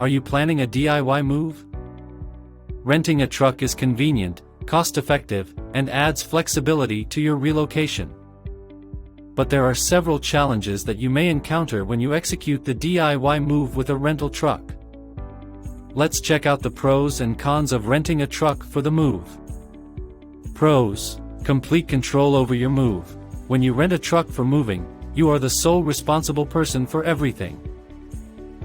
Are you planning a DIY move? Renting a truck is convenient, cost-effective, and adds flexibility to your relocation. But there are several challenges that you may encounter when you execute the DIY move with a rental truck. Let's check out the pros and cons of renting a truck for the move. Pros: complete control over your move. When you rent a truck for moving, you are the sole responsible person for everything.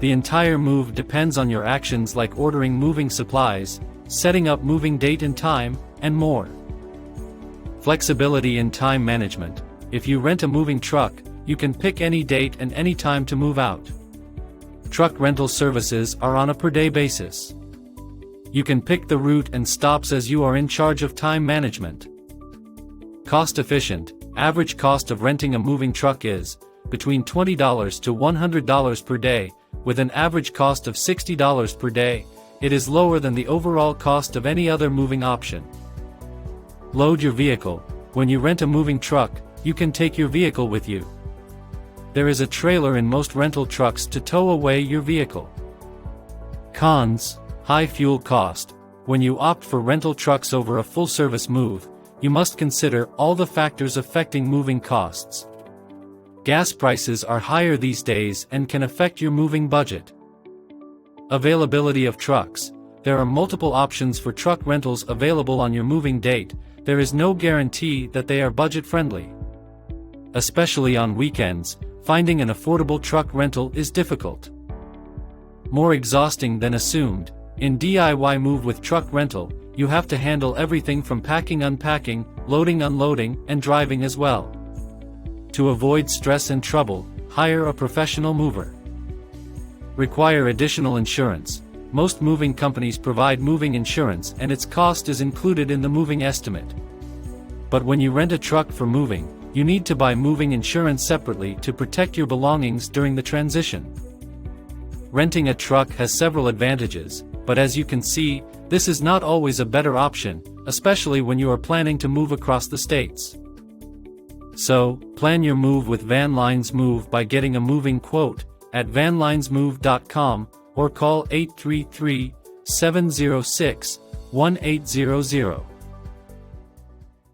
The entire move depends on your actions, like ordering moving supplies, setting up moving date and time, and more. Flexibility in time management. If you rent a moving truck, you can pick any date and any time to move out. Truck rental services are on a per-day basis. You can pick the route and stops as you are in charge of time management. Cost efficient. Average cost of renting a moving truck is between $20 to $100 per day, with an average cost of $60 per day. It is lower than the overall cost of any other moving option. Load your vehicle. When you rent a moving truck, you can take your vehicle with you. There is a trailer in most rental trucks to tow away your vehicle. Cons: high fuel cost. When you opt for rental trucks over a full-service move, you must consider all the factors affecting moving costs. Gas prices are higher these days and can affect your moving budget. Availability of trucks. There are multiple options for truck rentals available on your moving date. There is no guarantee that they are budget-friendly. Especially on weekends, finding an affordable truck rental is difficult. More exhausting than assumed. In DIY move with truck rental, you have to handle everything from packing, unpacking, loading, unloading, and driving as well. To avoid stress and trouble, hire a professional mover. Require additional insurance. Most moving companies provide moving insurance and its cost is included in the moving estimate. But when you rent a truck for moving, you need to buy moving insurance separately to protect your belongings during the transition. Renting a truck has several advantages, but as you can see, this is not always a better option, especially when you are planning to move across the states. So, plan your move with Van Lines Move by getting a moving quote at vanlinesmove.com or call 833-706-1800.